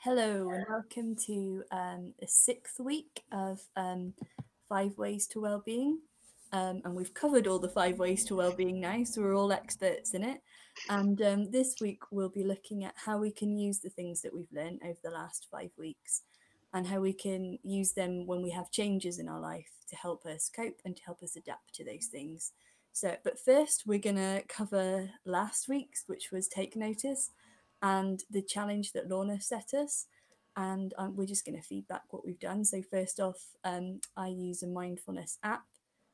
Hello and welcome to the 6th week of 5 Ways to Wellbeing. And we've covered all the 5 ways to wellbeing now, so we're all experts in it. And this week we'll be looking at how we can use the things that we've learned over the last 5 weeks and how we can use them when we have changes in our life to help us cope and to help us adapt to those things. But first we're going to cover last week's, which was take notice, and the challenge that Lorna set us, and we're just going to feedback what we've done. So first off, I use a mindfulness app,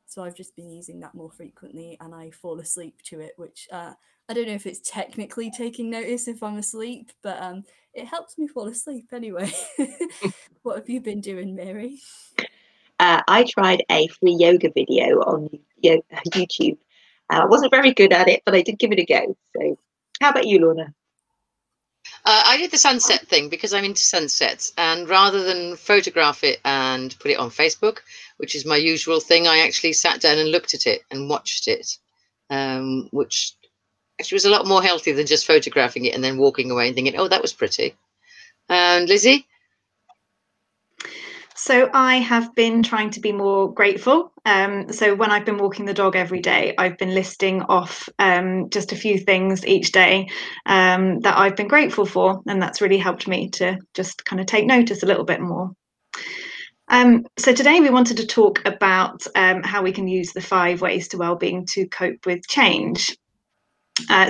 so I've just been using that more frequently, and I fall asleep to it, which I don't know if it's technically taking notice if I'm asleep, but it helps me fall asleep anyway. What have you been doing, Mary? I tried a free yoga video on YouTube. I wasn't very good at it, but I did give it a go. So how about you, Lorna? I did the sunset thing because I'm into sunsets, and rather than photograph it and put it on Facebook, which is my usual thing, I actually sat down and looked at it and watched it, which actually was a lot more healthy than just photographing it and then walking away and thinking, oh, that was pretty. And Lizzie? So I have been trying to be more grateful. So when I've been walking the dog every day, I've been listing off just a few things each day that I've been grateful for. And that's really helped me to just kind of take notice a little bit more. So today we wanted to talk about how we can use the 5 ways to wellbeing to cope with change.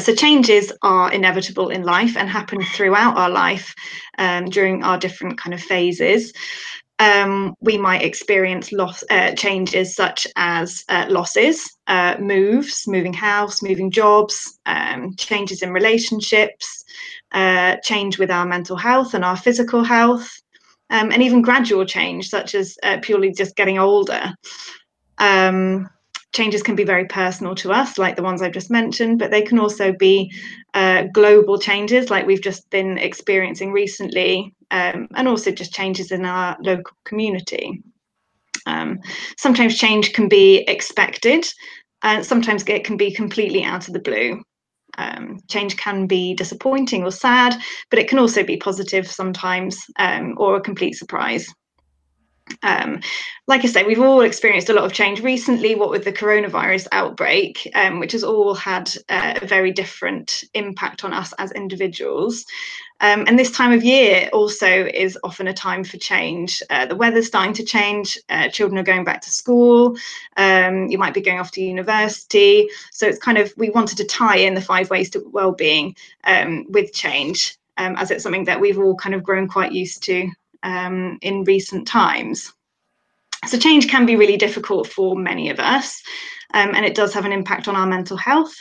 So changes are inevitable in life and happen throughout our life during our different kind of phases. We might experience changes such as losses, moving house, moving jobs, changes in relationships, change with our mental health and our physical health, and even gradual change such as purely just getting older. Changes can be very personal to us, like the ones I've just mentioned, but they can also be global changes like we've just been experiencing recently, and also just changes in our local community. Sometimes change can be expected, and sometimes it can be completely out of the blue. Change can be disappointing or sad, but it can also be positive sometimes, or a complete surprise. Like I say, we've all experienced a lot of change recently, what with the coronavirus outbreak, which has all had a very different impact on us as individuals. And this time of year also is often a time for change. The weather's starting to change, children are going back to school, you might be going off to university. So it's kind of, we wanted to tie in the 5 ways to wellbeing with change, as it's something that we've all kind of grown quite used to in recent times. So change can be really difficult for many of us, and it does have an impact on our mental health.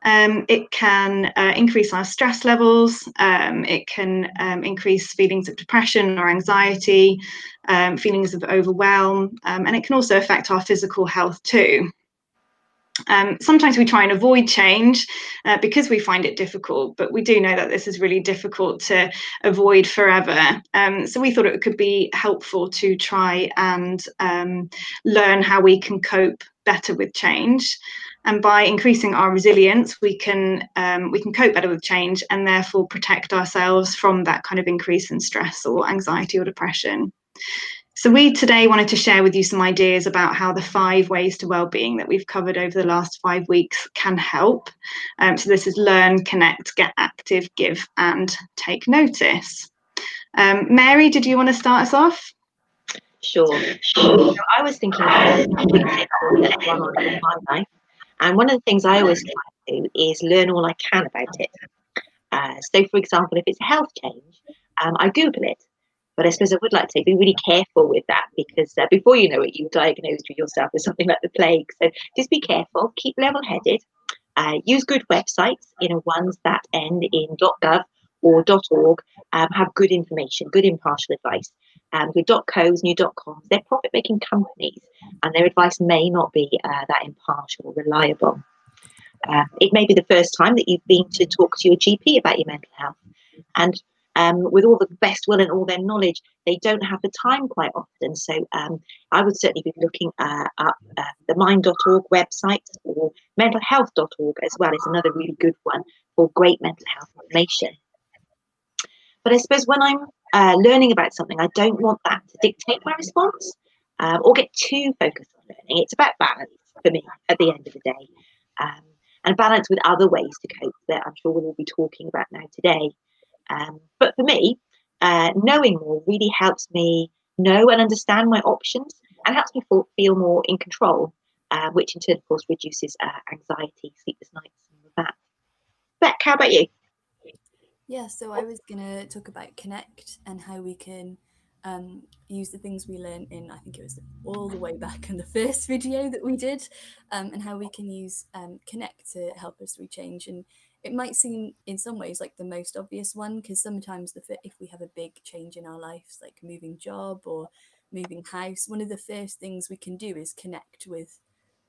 It can increase our stress levels, it can increase feelings of depression or anxiety, feelings of overwhelm, and it can also affect our physical health too. Sometimes we try and avoid change because we find it difficult, but we do know that this is really difficult to avoid forever. So we thought it could be helpful to try and learn how we can cope better with change. And by increasing our resilience, we can cope better with change and therefore protect ourselves from that kind of increase in stress or anxiety or depression. So we today wanted to share with you some ideas about how the 5 ways to wellbeing that we've covered over the last 5 weeks can help. So this is learn, connect, get active, give, and take notice. Mary, did you want to start us off? Sure. So I was thinking of my life, and one of the things I always try to do is learn all I can about it. So, for example, if it's a health change, I Google it. But I suppose I would like to say be really careful with that, because before you know it, you're diagnosed with yourself with something like the plague. So just be careful, keep level-headed, use good websites, ones that end in .gov or .org, have good information, good impartial advice. With .co's, new .coms, they're profit-making companies, and their advice may not be that impartial or reliable. It may be the first time that you've been to talk to your GP about your mental health, and with all the best will and all their knowledge, they don't have the time quite often. So I would certainly be looking up the mind.org website, or mentalhealth.org as well is another really good one for great mental health information. But I suppose when I'm learning about something, I don't want that to dictate my response or get too focused on learning. It's about balance for me at the end of the day, and balance with other ways to cope that I'm sure we'll all be talking about now today. But for me, knowing more really helps me know and understand my options and helps me feel more in control, which in turn, of course, reduces anxiety, sleepless nights, and all of that. Beck, how about you? Yeah, so I was going to talk about connect and how we can use the things we learned in, I think it was all the way back in the first video that we did, and how we can use connect to help us through change. And it might seem in some ways like the most obvious one, because sometimes if we have a big change in our lives, like moving job or moving house, one of the first things we can do is connect with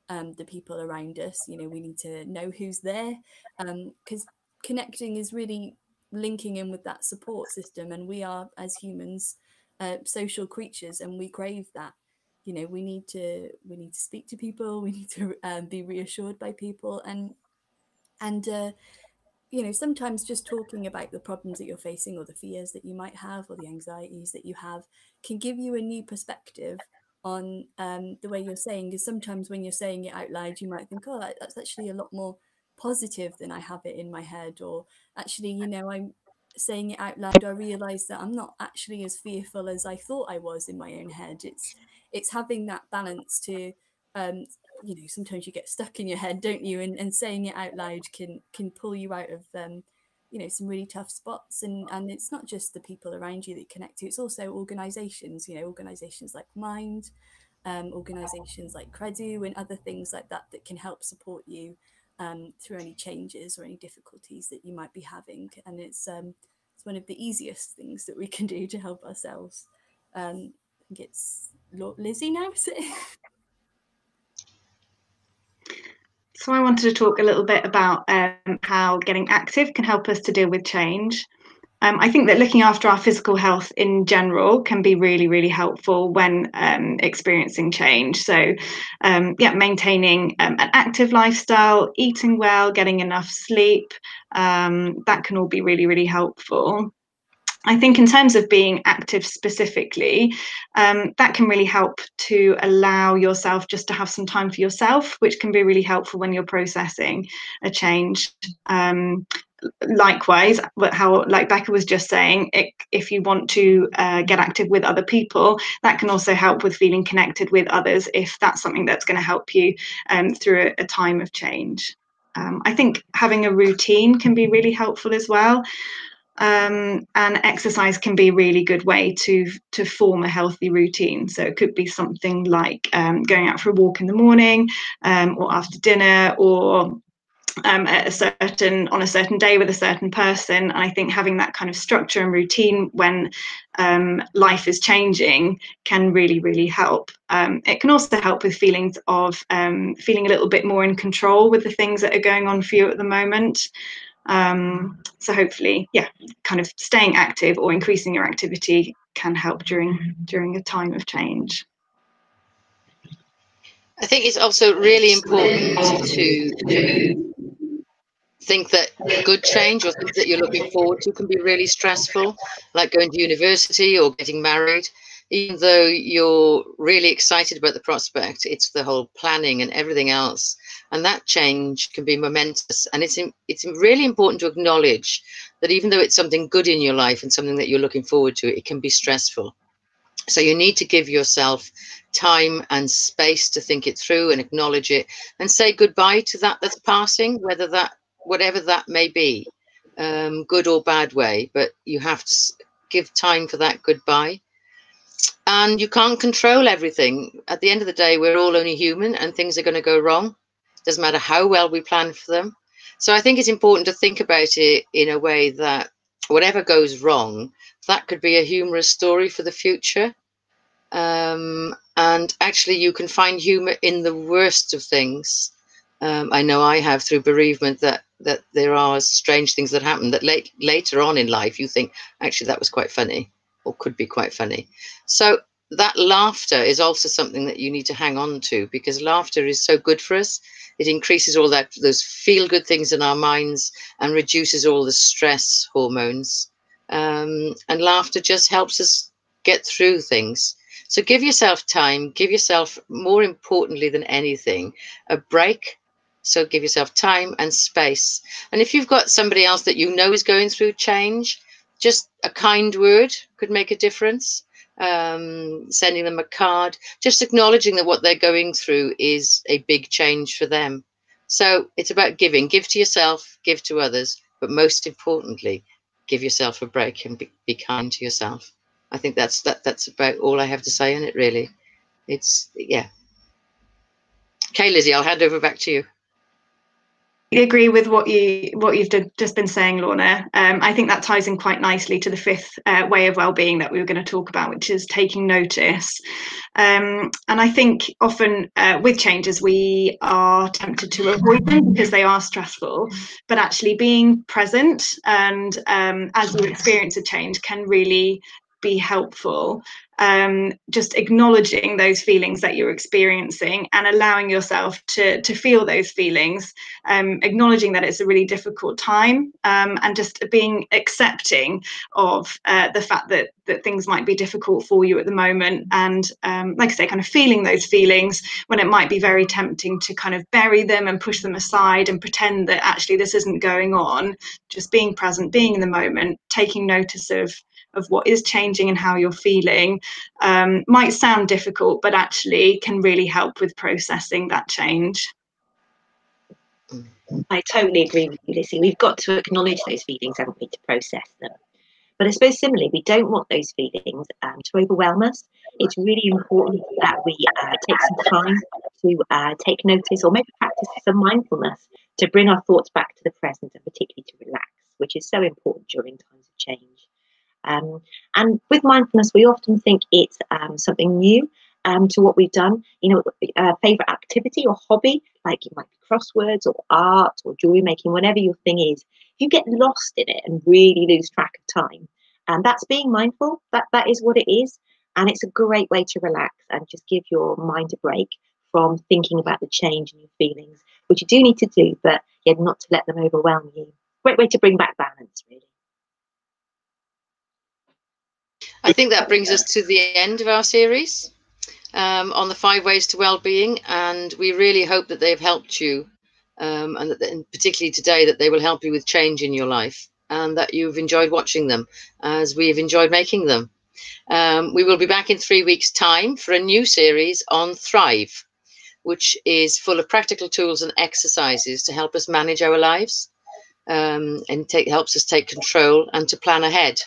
the people around us. You know, we need to know who's there, because connecting is really linking in with that support system, and we are, as humans, social creatures, and we crave that. You know, we need to speak to people, we need to be reassured by people, and you know, sometimes just talking about the problems that you're facing, or the fears that you might have, or the anxieties that you have, can give you a new perspective on the way you're saying. Because sometimes when you're saying it out loud, you might think, oh, that's actually a lot more positive than I have it in my head. Or actually, you know, I'm saying it out loud, I realize that I'm not actually as fearful as I thought I was in my own head. It's having that balance to you know, sometimes you get stuck in your head, don't you, and saying it out loud can pull you out of you know, some really tough spots. And it's not just the people around you that you connect to, it's also organizations, you know, organizations like Mind, organizations like Credu, and other things like that that can help support you through any changes or any difficulties that you might be having. And it's one of the easiest things that we can do to help ourselves. I think it's Lizzie now, is it? So I wanted to talk a little bit about how getting active can help us to deal with change. I think that looking after our physical health in general can be really, really helpful when experiencing change. So, yeah, maintaining an active lifestyle, eating well, getting enough sleep, that can all be really, really helpful. I think in terms of being active specifically, that can really help to allow yourself just to have some time for yourself, which can be really helpful when you're processing a change. Likewise, how, like Becca was just saying, if you want to get active with other people, that can also help with feeling connected with others, if that's something that's going to help you through a time of change. I think having a routine can be really helpful as well. And exercise can be a really good way to form a healthy routine. So it could be something like going out for a walk in the morning, or after dinner, or on a certain day with a certain person. And I think having that kind of structure and routine when life is changing can really, really help. It can also help with feelings of feeling a little bit more in control with the things that are going on for you at the moment. So hopefully, yeah, kind of staying active or increasing your activity can help during a time of change. I think it's also really important to think that good change or things that you're looking forward to can be really stressful, like going to university or getting married. Even though you're really excited about the prospect, it's the whole planning and everything else. And that change can be momentous. And it's really important to acknowledge that even though it's something good in your life and something that you're looking forward to, it can be stressful. So you need to give yourself time and space to think it through and acknowledge it and say goodbye to that's passing, whatever that may be, good or bad way. But you have to give time for that goodbye. And you can't control everything. At the end of the day, we're all only human, and things are going to go wrong. Doesn't matter how well we plan for them. So I think it's important to think about it in a way that whatever goes wrong, that could be a humorous story for the future. And actually, you can find humor in the worst of things. I know I have, through bereavement, that there are strange things that happen that later on in life you think, actually, that was quite funny, or could be quite funny. So that laughter is also something that you need to hang on to, because laughter is so good for us. It increases all those feel-good things in our minds and reduces all the stress hormones. and laughter just helps us get through things. So give yourself time, give yourself, more importantly than anything, a break. So give yourself time and space. And if you've got somebody else that you know is going through change, just a kind word could make a difference. Sending them a card, just acknowledging that what they're going through is a big change for them. So it's about giving. Give to yourself, give to others, but most importantly, give yourself a break and be kind to yourself. I think that's about all I have to say on it, really. It's, yeah. Okay, Lizzie, I'll hand over back to you. I agree with what you've just been saying, Lorna. I think that ties in quite nicely to the fifth way of well-being that we were going to talk about, which is taking notice. And I think often with changes, we are tempted to avoid them because they are stressful, but actually being present and as you experience a change can really be helpful. Just acknowledging those feelings that you're experiencing and allowing yourself to feel those feelings, acknowledging that it's a really difficult time, and just being accepting of the fact that things might be difficult for you at the moment, and like I say, kind of feeling those feelings when it might be very tempting to kind of bury them and push them aside and pretend that actually this isn't going on. Just being present, being in the moment, taking notice of what is changing and how you're feeling, might sound difficult, but actually can really help with processing that change. I totally agree with you, Lizzie. We've got to acknowledge those feelings, haven't we, to process them. But I suppose similarly, we don't want those feelings to overwhelm us. It's really important that we take some time to take notice, or maybe practice some mindfulness to bring our thoughts back to the present, and particularly to relax, which is so important during times of change. And with mindfulness, we often think it's something new to what we've done. You know, a favourite activity or hobby, like it might be crosswords or art or jewellery making, whatever your thing is. You get lost in it and really lose track of time. And that's being mindful. That is what it is. And it's a great way to relax and just give your mind a break from thinking about the change in your feelings, which you do need to do, but yeah, not to let them overwhelm you. Great way to bring back balance, really. I think that brings us to the end of our series on the 5 ways to well-being, and we really hope that they've helped you, and particularly today, that they will help you with change in your life, and that you've enjoyed watching them as we've enjoyed making them. We will be back in 3 weeks' time for a new series on Thrive, which is full of practical tools and exercises to help us manage our lives, and helps us take control and to plan ahead.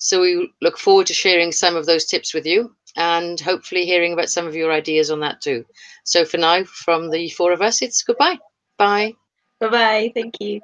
So we look forward to sharing some of those tips with you, and hopefully hearing about some of your ideas on that too. So for now, from the 4 of us, it's goodbye. Bye. Bye-bye. Thank you.